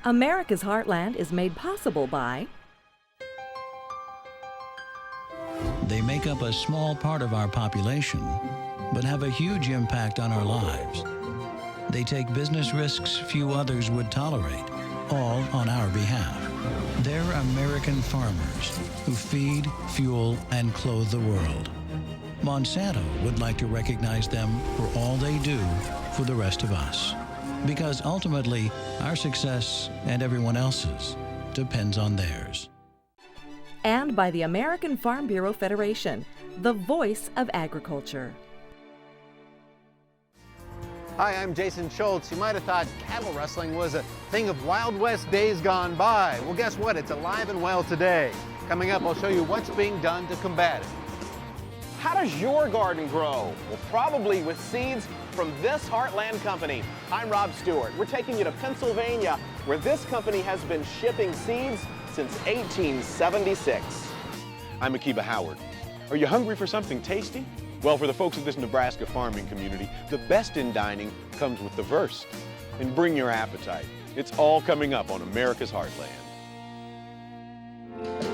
America's Heartland is made possible by They make up a small part of our population, but have a huge impact on our lives. They take business risks few others would tolerate, all on our behalf. They're American farmers who feed, fuel, and clothe the world. Monsanto would like to recognize them for all they do for the rest of us. Because ultimately, our success and everyone else's depends on theirs. and by the American Farm Bureau Federation, the voice of agriculture. Hi, I'm Jason Shoultz. You might have thought cattle rustling was a thing of Wild West days gone by. Well, guess what? It's alive and well today. Coming up, I'll show you what's being done to combat it. How does your garden grow? Well, probably with seeds from this Heartland company. I'm Rob Stewart. We're taking you to Pennsylvania, where this company has been shipping seeds since 1876. I'm Akiba Howard. Are you hungry for something tasty? Well, for the folks of this Nebraska farming community, the best in dining comes with the wurst. And bring your appetite. It's all coming up on America's Heartland.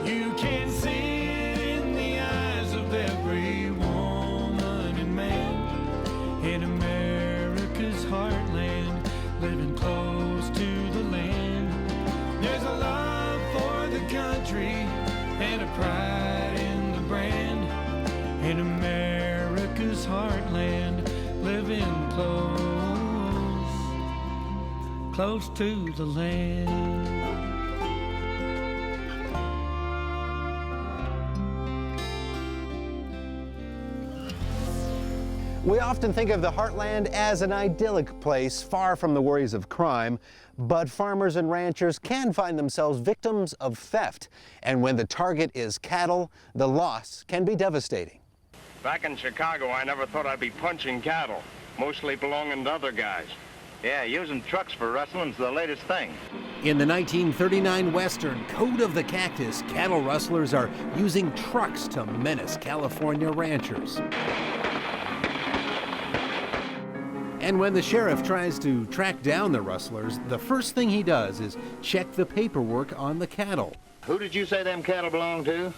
You can see it in the eyes of every woman and man in America's heartland, living close to the land. There's a love for the country and a pride in the brand. In America's heartland, living close to the land. We often think of the Heartland as an idyllic place far from the worries of crime, but farmers and ranchers can find themselves victims of theft. And when the target is cattle, the loss can be devastating. Back in Chicago, I never thought I'd be punching cattle, mostly belonging to other guys. Yeah, using trucks for rustling's the latest thing. In the 1939 Western Code of the Cactus, cattle rustlers are using trucks to menace California ranchers. And when the sheriff tries to track down the rustlers, the first thing he does is check the paperwork on the cattle. Who did you say them cattle belong to?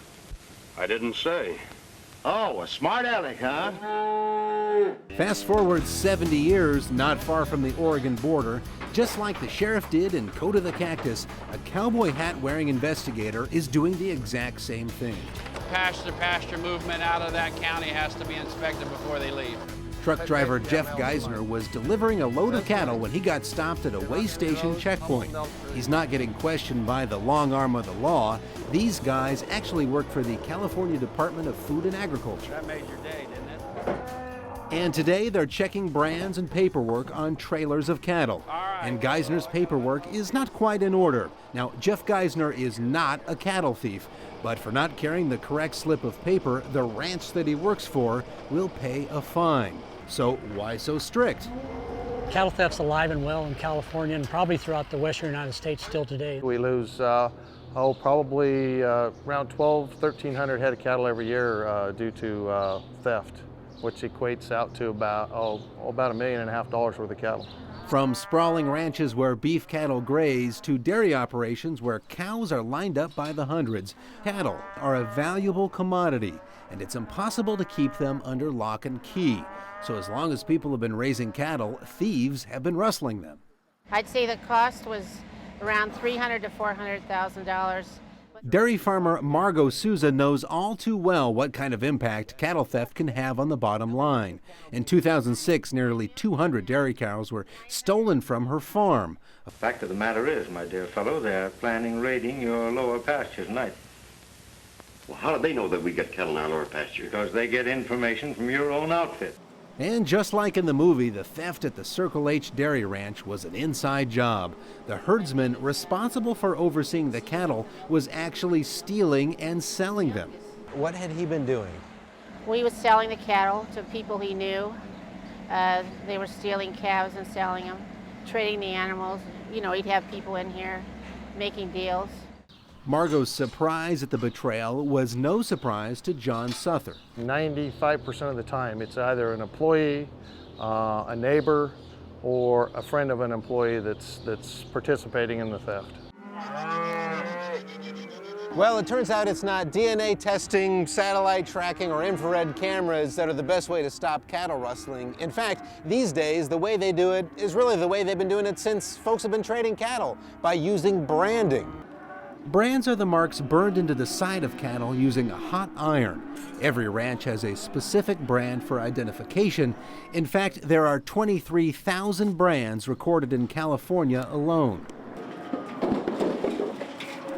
I didn't say. Oh, a smart aleck, huh? Fast forward 70 years, not far from the Oregon border, just like the sheriff did in Code of the Cactus, a cowboy hat-wearing investigator is doing the exact same thing. Pasture movement out of that county has to be inspected before they leave. Truck driver Jeff Geisner was delivering a load of cattle when he got stopped at a way station checkpoint. He's not getting questioned by the long arm of the law. These guys actually work for the California Department of Food and Agriculture. That made your day, didn't it? And today they're checking brands and paperwork on trailers of cattle. And Geisner's paperwork is not quite in order. Now, Jeff Geisner is not a cattle thief, but for not carrying the correct slip of paper, the ranch that he works for will pay a fine. So why so strict? Cattle theft's alive and well in California and probably throughout the western United States still today. We lose probably around 1,300 head of cattle every year due to theft, which equates out to about $1.5 million worth of cattle. From sprawling ranches where beef cattle graze to dairy operations where cows are lined up by the hundreds, cattle are a valuable commodity, and it's impossible to keep them under lock and key. So as long as people have been raising cattle, thieves have been rustling them. I'd say the cost was around $300,000 to $400,000. Dairy farmer Margot Souza knows all too well what kind of impact cattle theft can have on the bottom line. In 2006, nearly 200 dairy cows were stolen from her farm. The fact of the matter is, my dear fellow, they're planning raiding your lower pastures tonight. Well, how do they know that we got cattle in our lower pasture? Because they get information from your own outfit. And just like in the movie, the theft at the Circle H Dairy Ranch was an inside job. The herdsman responsible for overseeing the cattle was actually stealing and selling them. What had he been doing? We was selling the cattle to people he knew. They were stealing calves and selling them, trading the animals. You know, he'd have people in here making deals. Margot's surprise at the betrayal was no surprise to John Suther. 95% of the time, it's either an employee, a neighbor, or a friend of an employee that's participating in the theft. Well, it turns out it's not DNA testing, satellite tracking, or infrared cameras that are the best way to stop cattle rustling. In fact, these days, the way they do it is really the way they've been doing it since folks have been trading cattle, by using branding. Brands are the marks burned into the side of cattle using a hot iron. Every ranch has a specific brand for identification. In fact, there are 23,000 brands recorded in California alone.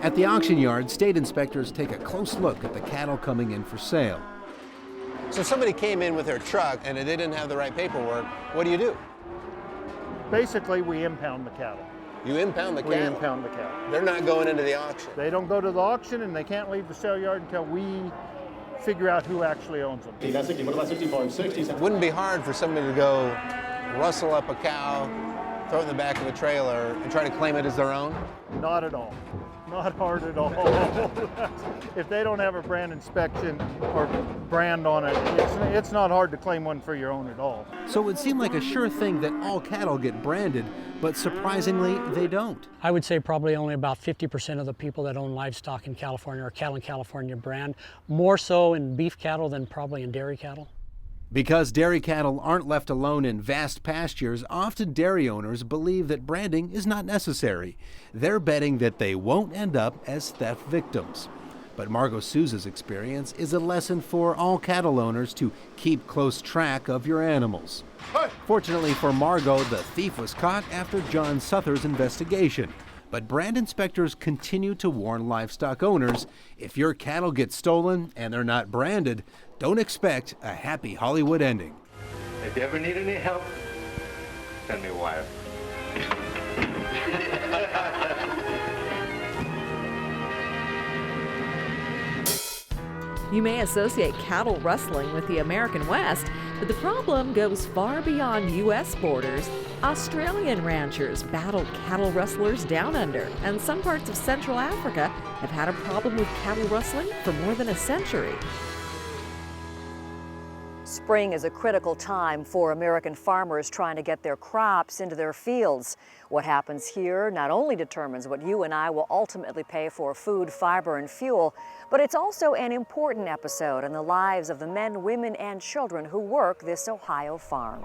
At the auction yard, state inspectors take a close look at the cattle coming in for sale. So if somebody came in with their truck and they didn't have the right paperwork, what do? Basically, we impound the cattle. You impound the cattle? We impound the cattle. They're not going into the auction? They don't go to the auction, and they can't leave the sale yard until we figure out who actually owns them. It wouldn't be hard for somebody to go rustle up a cow, throw it in the back of a trailer, and try to claim it as their own? Not at all. Not hard at all. If they don't have a brand inspection or brand on it, it's not hard to claim one for your own at all. So it would seem like a sure thing that all cattle get branded, but surprisingly, they don't. I would say probably only about 50% of the people that own livestock in California are cattle in California brand, more so in beef cattle than probably in dairy cattle. Because dairy cattle aren't left alone in vast pastures, often dairy owners believe that branding is not necessary. They're betting that they won't end up as theft victims. But Margot Souza's experience is a lesson for all cattle owners to keep close track of your animals. Fortunately for Margot, the thief was caught after John Suther's investigation. But brand inspectors continue to warn livestock owners, if your cattle get stolen and they're not branded, don't expect a happy Hollywood ending. If you ever need any help, send me a wire. You may associate cattle rustling with the American West, but the problem goes far beyond U.S. borders. Australian ranchers battled cattle rustlers down under, and some parts of Central Africa have had a problem with cattle rustling for more than a century. Spring is a critical time for American farmers trying to get their crops into their fields. What happens here not only determines what you and I will ultimately pay for food, fiber, and fuel, but it's also an important episode in the lives of the men, women, and children who work this Ohio farm.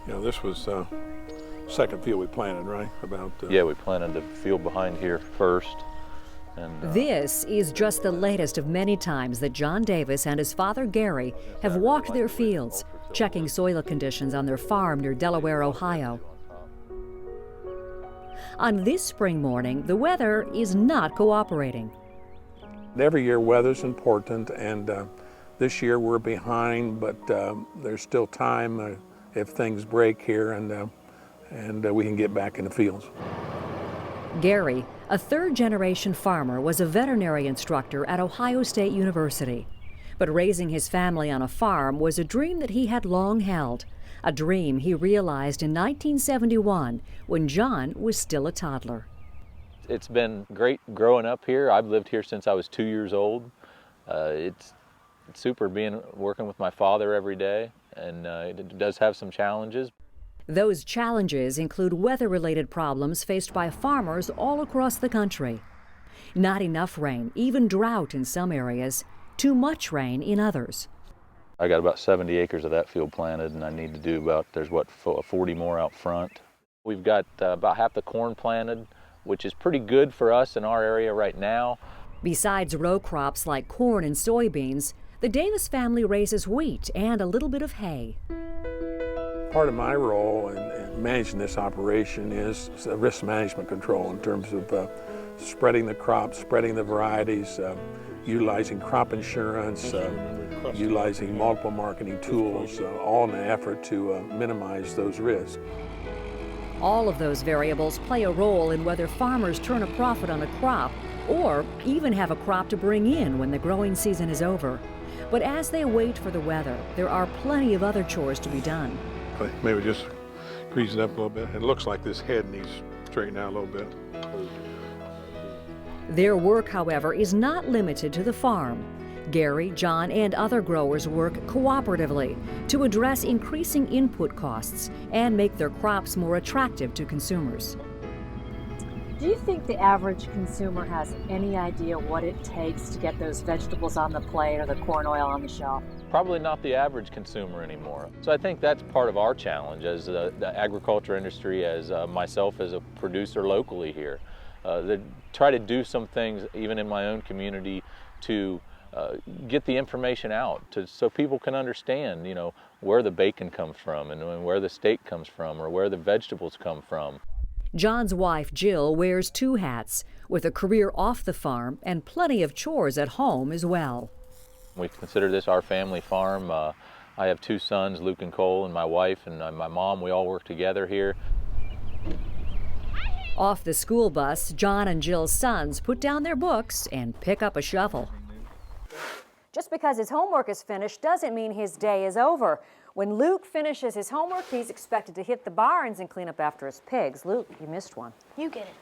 You know, this was second field we planted, right? Yeah, we planted the field behind here first. And, This is just the latest of many times that John Davis and his father Gary have walked their fields, checking soil conditions on their farm near Delaware, Ohio. On this spring morning, the weather is not cooperating. Every year weather's important, and this year we're behind, but there's still time if things break here, and we can get back in the fields. Gary, a third-generation farmer, was a veterinary instructor at Ohio State University. But raising his family on a farm was a dream that he had long held, a dream he realized in 1971 when John was still a toddler. It's been great growing up here. I've lived here since I was 2 years old. It's super working with my father every day, and it does have some challenges. Those challenges include weather-related problems faced by farmers all across the country. Not enough rain, even drought in some areas, too much rain in others. I got about 70 acres of that field planted, and I need to do there's 40 more out front. We've got about half the corn planted, which is pretty good for us in our area right now. Besides row crops like corn and soybeans, the Davis family raises wheat and a little bit of hay. Part of my role in managing this operation is risk management control in terms of spreading the crops, spreading the varieties, utilizing crop insurance, utilizing multiple marketing tools, all in an effort to minimize those risks. All of those variables play a role in whether farmers turn a profit on a crop or even have a crop to bring in when the growing season is over. But as they wait for the weather, there are plenty of other chores to be done. Maybe just grease it up a little bit. It looks like this head needs straightened out a little bit. Their work, however, is not limited to the farm. Gary, John, and other growers work cooperatively to address increasing input costs and make their crops more attractive to consumers. Do you think the average consumer has any idea what it takes to get those vegetables on the plate or the corn oil on the shelf? Probably not the average consumer anymore. So I think that's part of our challenge as the agriculture industry, as myself as a producer locally here. Try to do some things even in my own community to get the information out so people can understand, you know, where the bacon comes from and where the steak comes from or where the vegetables come from. John's wife, Jill, wears 2 hats, with a career off the farm and plenty of chores at home as well. We consider this our family farm. I have 2 sons, Luke and Cole, and my wife and my mom. We all work together here. Off the school bus, John and Jill's sons put down their books and pick up a shovel. Just because his homework is finished doesn't mean his day is over. When Luke finishes his homework, he's expected to hit the barns and clean up after his pigs. Luke, you missed one. You get it.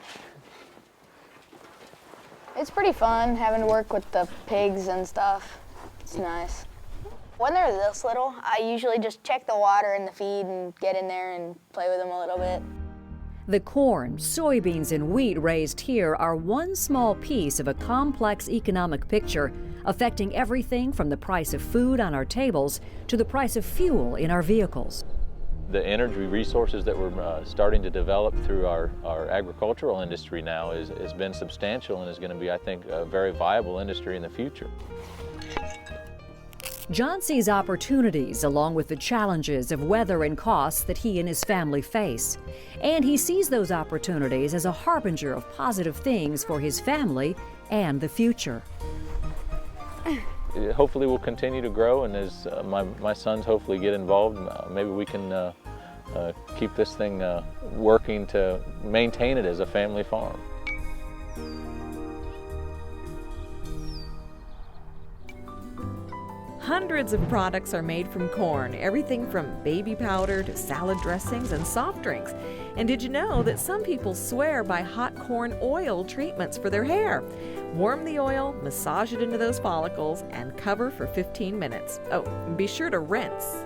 It's pretty fun having to work with the pigs and stuff. It's nice. When they're this little, I usually just check the water and the feed and get in there and play with them a little bit. The corn, soybeans, and wheat raised here are one small piece of a complex economic picture affecting everything from the price of food on our tables to the price of fuel in our vehicles. The energy resources that we're starting to develop through our agricultural industry now has been substantial and is going to be, I think, a very viable industry in the future. John sees opportunities along with the challenges of weather and costs that he and his family face. And he sees those opportunities as a harbinger of positive things for his family and the future. Hopefully we'll continue to grow, and as my sons hopefully get involved, maybe we can keep this thing working to maintain it as a family farm. Hundreds of products are made from corn, everything from baby powder to salad dressings and soft drinks. And did you know that some people swear by hot corn oil treatments for their hair? Warm the oil, massage it into those follicles, and cover for 15 minutes. Oh, and be sure to rinse.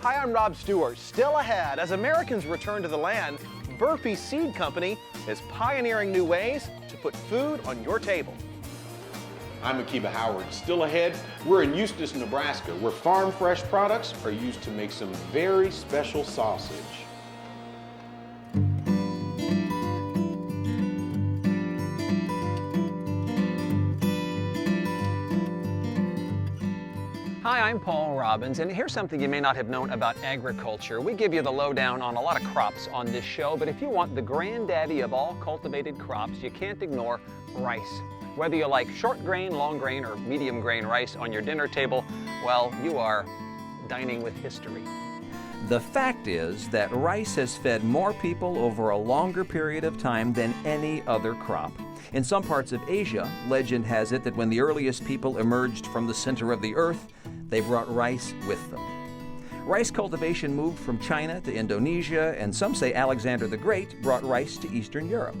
Hi, I'm Rob Stewart. Still ahead, as Americans return to the land, Burpee Seed Company is pioneering new ways to put food on your table. I'm Akiba Howard. Still ahead, we're in Eustis, Nebraska, where farm fresh products are used to make some very special sausage. Hi, I'm Paul Robbins, and here's something you may not have known about agriculture. We give you the lowdown on a lot of crops on this show, but if you want the granddaddy of all cultivated crops, you can't ignore rice. Whether you like short grain, long grain, or medium grain rice on your dinner table, well, you are dining with history. The fact is that rice has fed more people over a longer period of time than any other crop. In some parts of Asia, legend has it that when the earliest people emerged from the center of the earth, they brought rice with them. Rice cultivation moved from China to Indonesia, and some say Alexander the Great brought rice to Eastern Europe.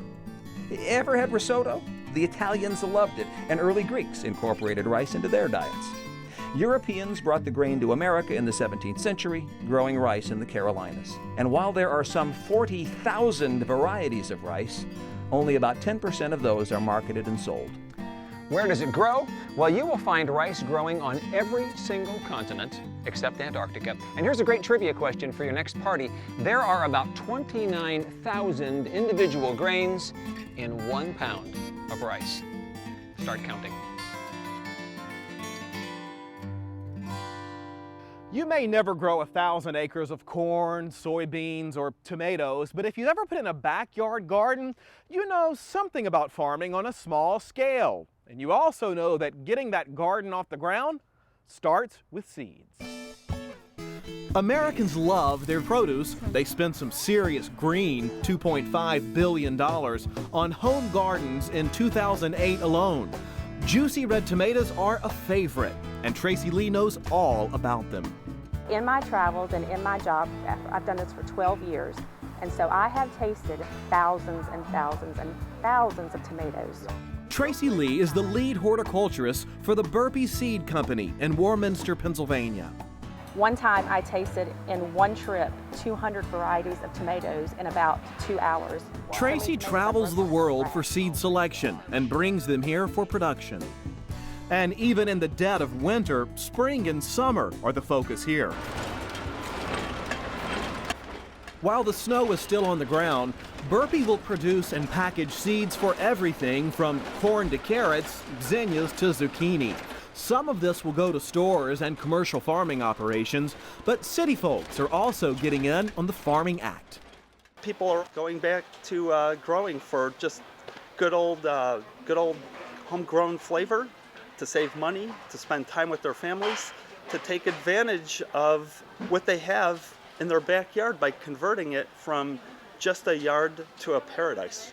Ever had risotto? The Italians loved it, and early Greeks incorporated rice into their diets. Europeans brought the grain to America in the 17th century, growing rice in the Carolinas. And while there are some 40,000 varieties of rice, only about 10% of those are marketed and sold. Where does it grow? Well, you will find rice growing on every single continent except Antarctica. And here's a great trivia question for your next party. There are about 29,000 individual grains in 1 pound of rice. Start counting. You may never grow 1,000 acres of corn, soybeans, or tomatoes, but if you've ever put in a backyard garden, you know something about farming on a small scale. And you also know that getting that garden off the ground starts with seeds. Americans love their produce. They spend some serious green, $2.5 billion, on home gardens in 2008 alone. Juicy red tomatoes are a favorite, and Tracy Lee knows all about them. In my travels and in my job, I've done this for 12 years, and so I have tasted thousands and thousands and thousands of tomatoes. Tracy Lee is the lead horticulturist for the Burpee Seed Company in Warminster, Pennsylvania. One time I tasted in one trip 200 varieties of tomatoes in about 2 hours. Tracy travels the world for seed selection and brings them here for production. And even in the dead of winter, spring and summer are the focus here. While the snow is still on the ground, Burpee will produce and package seeds for everything from corn to carrots, zinnias to zucchini. Some of this will go to stores and commercial farming operations, but city folks are also getting in on the farming act. People are going back to growing for just good old homegrown flavor, to save money, to spend time with their families, to take advantage of what they have in their backyard by converting it from just a yard to a paradise.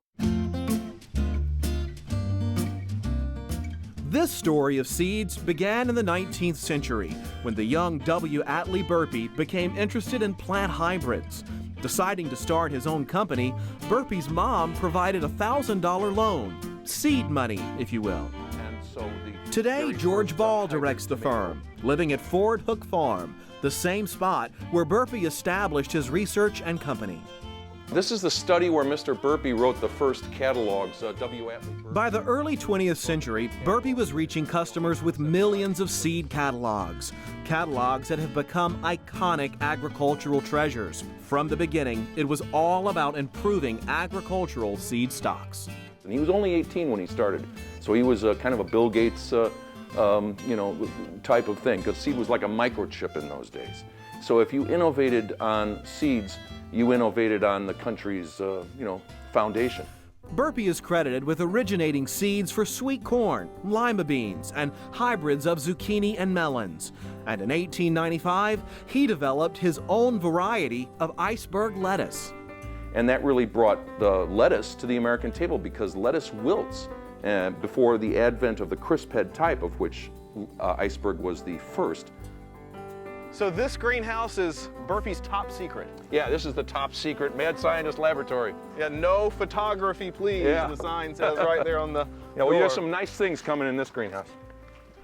This story of seeds began in the 19th century when the young W. Atlee Burpee became interested in plant hybrids. Deciding to start his own company, Burpee's mom provided a $1,000 loan, seed money, if you will. Today, George Ball directs the firm, living at Ford Hook Farm, the same spot where Burpee established his research and company. This is the study where Mr. Burpee wrote the first catalogs, W. Atlee Burpee. By the early 20th century, Burpee was reaching customers with millions of seed catalogs that have become iconic agricultural treasures. From the beginning, it was all about improving agricultural seed stocks. And he was only 18 when he started, so he was kind of a Bill Gates, type of thing, because seed was like a microchip in those days. So if you innovated on seeds, you innovated on the country's, foundation. Burpee is credited with originating seeds for sweet corn, lima beans, and hybrids of zucchini and melons. And in 1895, he developed his own variety of iceberg lettuce. And that really brought the lettuce to the American table, because lettuce wilts before the advent of the crisp head type, of which iceberg was the first. So this greenhouse is Burpee's top secret. Yeah, this is the top secret mad scientist laboratory. Yeah, no photography, please. Yeah. The sign says right there on the Yeah, well, door. there's some nice things coming in this greenhouse.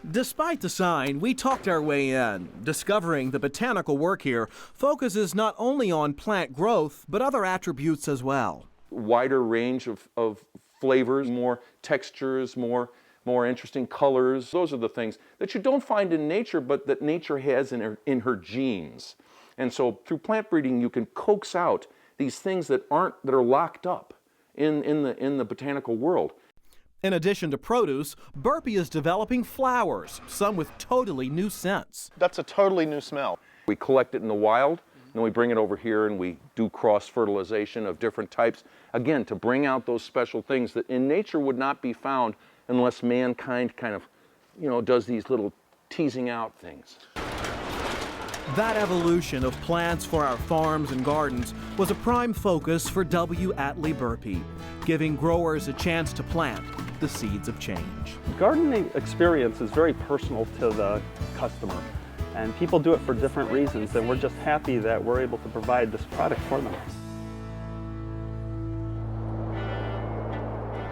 Despite the sign, we talked our way in, discovering the botanical work here focuses not only on plant growth, but other attributes as well. Wider range of flavors, more textures, more interesting colors. Those are the things that you don't find in nature, but that nature has in her genes. And so through plant breeding, you can coax out these things that are locked up in the botanical world. In addition to produce, Burpee is developing flowers, some with totally new scents. That's a totally new smell. We collect it in the wild, and then we bring it over here and we do cross-fertilization of different types, again, to bring out those special things that in nature would not be found unless mankind kind of, does these little teasing out things. That evolution of plants for our farms and gardens was a prime focus for W. Atlee Burpee, giving growers a chance to plant the seeds of change. Gardening experience is very personal to the customer, and people do it for different reasons, and we're just happy that we're able to provide this product for them.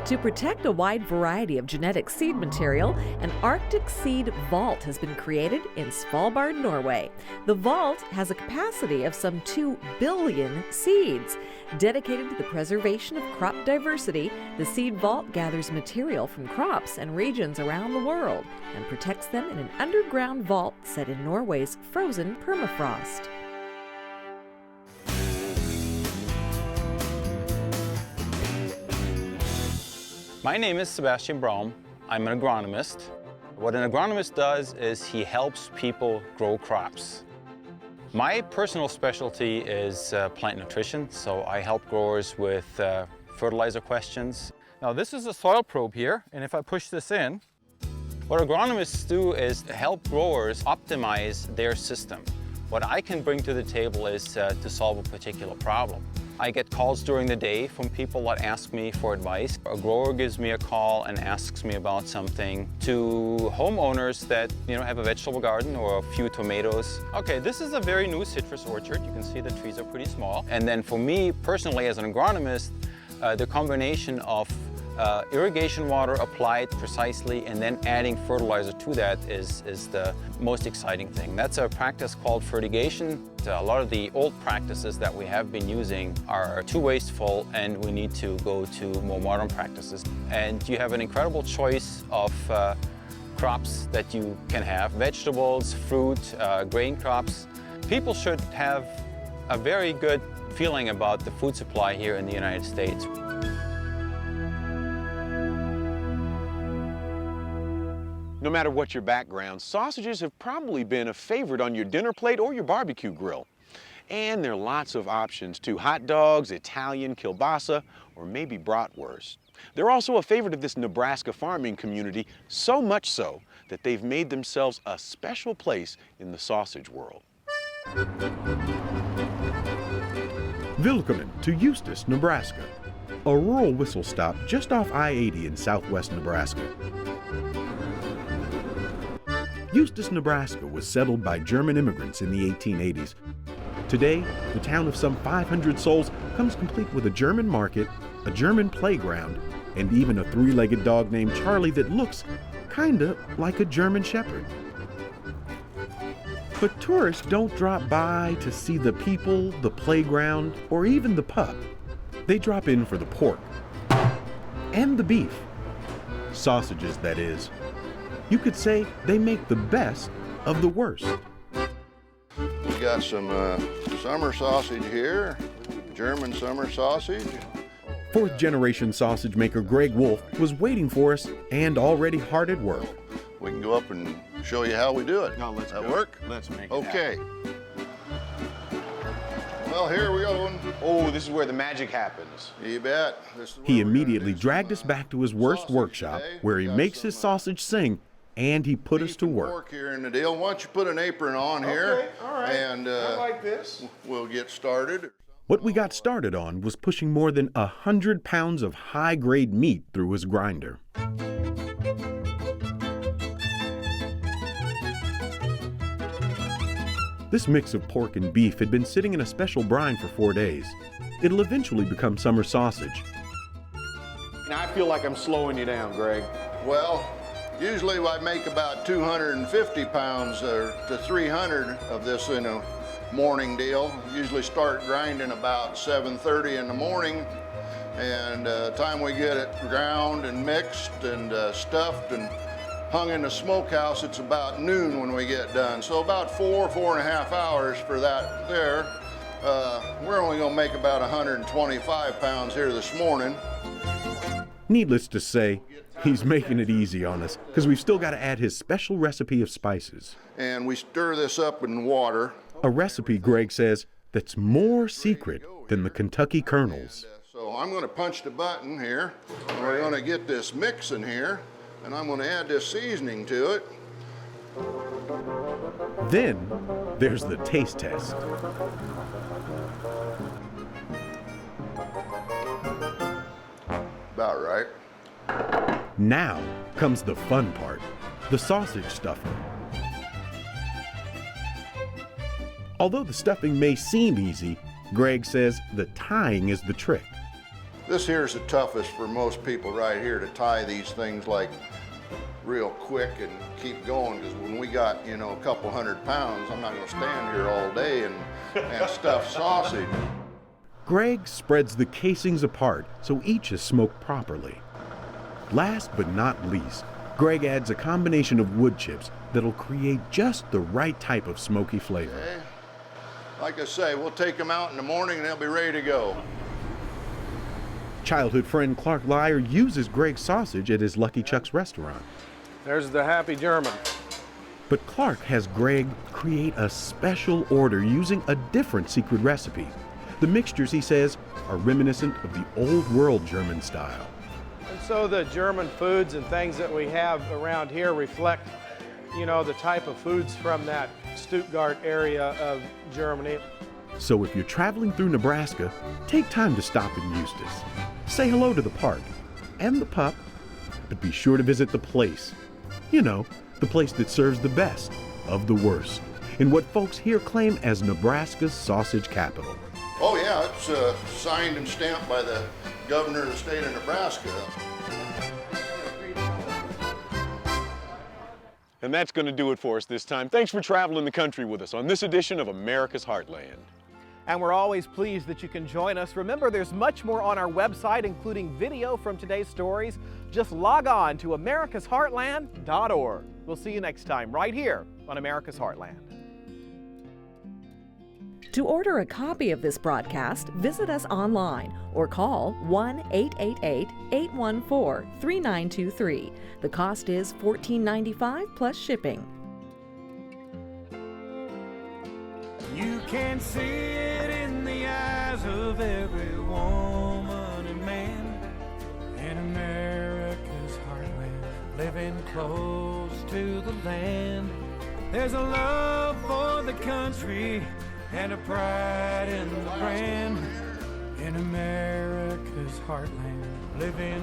To protect a wide variety of genetic seed material, an Arctic seed vault has been created in Svalbard, Norway. The vault has a capacity of some 2 billion seeds. Dedicated to the preservation of crop diversity, the seed vault gathers material from crops and regions around the world and protects them in an underground vault set in Norway's frozen permafrost. My name is Sebastian Braum. I'm an agronomist. What an agronomist does is he helps people grow crops. My personal specialty is plant nutrition, so I help growers with fertilizer questions. Now this is a soil probe here, and if I push this in, what agronomists do is help growers optimize their system. What I can bring to the table is to solve a particular problem. I get calls during the day from people that ask me for advice. A grower gives me a call and asks me about something, to homeowners that have a vegetable garden or a few tomatoes. Okay, this is a very new citrus orchard. You can see the trees are pretty small. And then for me personally as an agronomist, the combination of Irrigation water applied precisely and then adding fertilizer to that is the most exciting thing. That's a practice called fertigation. A lot of the old practices that we have been using are too wasteful, and we need to go to more modern practices. And you have an incredible choice of crops that you can have: vegetables, fruit, grain crops. People should have a very good feeling about the food supply here in the United States. No matter what your background, sausages have probably been a favorite on your dinner plate or your barbecue grill. And there are lots of options too: hot dogs, Italian kielbasa, or maybe bratwurst. They're also a favorite of this Nebraska farming community, so much so that they've made themselves a special place in the sausage world. Willkommen to Eustis, Nebraska, a rural whistle stop just off I-80 in southwest Nebraska. Eustis, Nebraska was settled by German immigrants in the 1880s. Today, the town of some 500 souls comes complete with a German market, a German playground, and even a three-legged dog named Charlie that looks kinda like a German shepherd. But tourists don't drop by to see the people, the playground, or even the pub. They drop in for the pork and the beef. Sausages, that is. You could say they make the best of the worst. We got some summer sausage here, German summer sausage. Fourth-generation sausage maker Greg Wolf was waiting for us and already hard at work. We can go up and show you how we do it. No, let's that go. Work? Let's make it okay. happen. Well, here we go. Oh, this is where the magic happens. You bet. He immediately dragged us back to his wurst workshop, where he makes his sausage sing, and he put us to work. Pork here in the deal. Why don't you put an apron on here? Okay, all right. And I like this. We'll get started. What we got started on was pushing more than 100 pounds of high-grade meat through his grinder. This mix of pork and beef had been sitting in a special brine for 4 days. It'll eventually become summer sausage. And I feel like I'm slowing you down, Greg. Well, usually I make about 250 pounds to 300 of this in a morning deal. Usually start grinding about 7:30 in the morning, and time we get it ground and mixed and stuffed and hung in the smokehouse, it's about noon when we get done. So about 4.5 hours for that there. We're only gonna make about 125 pounds here this morning. Needless to say, he's making it easy on us, because we've still got to add his special recipe of spices. And we stir this up in water. A recipe, Greg says, that's more secret than the Kentucky Colonel's. So I'm gonna punch the button here, and we're gonna get this mix in here, and I'm gonna add this seasoning to it. Then, there's the taste test. About right. Now comes the fun part, the sausage stuffing. Although the stuffing may seem easy, Greg says the tying is the trick. This here's the toughest for most people right here, to tie these things like real quick and keep going, because when we got, you know, a couple 100 pounds, I'm not gonna stand here all day and stuff sausage. Greg spreads the casings apart so each is smoked properly. Last but not least, Greg adds a combination of wood chips that'll create just the right type of smoky flavor. Okay. Like I say, we'll take them out in the morning and they'll be ready to go. Childhood friend Clark Lyer uses Greg's sausage at his Lucky Chuck's restaurant. There's the happy German. But Clark has Greg create a special order using a different secret recipe. The mixtures, he says, are reminiscent of the old world German style. And so the German foods and things that we have around here reflect, you know, the type of foods from that Stuttgart area of Germany. So if you're traveling through Nebraska, take time to stop in Eustis. Say hello to the park and the pup, but be sure to visit the place. You know, the place that serves the best of the worst, in what folks here claim as Nebraska's sausage capital. Oh yeah, it's signed and stamped by the governor of the state of Nebraska. And that's going to do it for us this time. Thanks for traveling the country with us on this edition of America's Heartland. And we're always pleased that you can join us. Remember, there's much more on our website, including video from today's stories. Just log on to americasheartland.org. We'll see you next time right here on America's Heartland. To order a copy of this broadcast, visit us online or call 1-888-814-3923. The cost is $14.95 plus shipping. You can see it in the eyes of every woman and man in America's heartland, living close to the land. There's a love for the country and a pride in the brand in America's heartland, living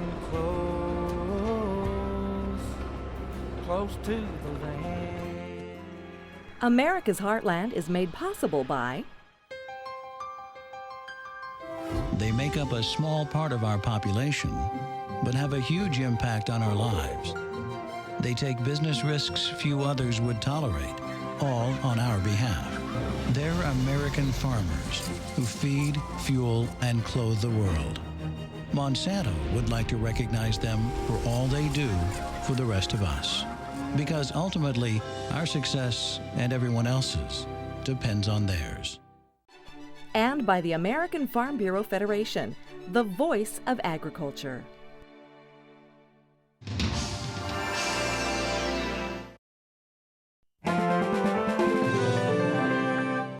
close to the land. America's Heartland is made possible by They make up a small part of our population, but have a huge impact on our lives. They take business risks few others would tolerate, all on our behalf. They're American farmers who feed, fuel, and clothe the world. Monsanto would like to recognize them for all they do for the rest of us. Because ultimately, our success and everyone else's depends on theirs. And by the American Farm Bureau Federation, the voice of agriculture.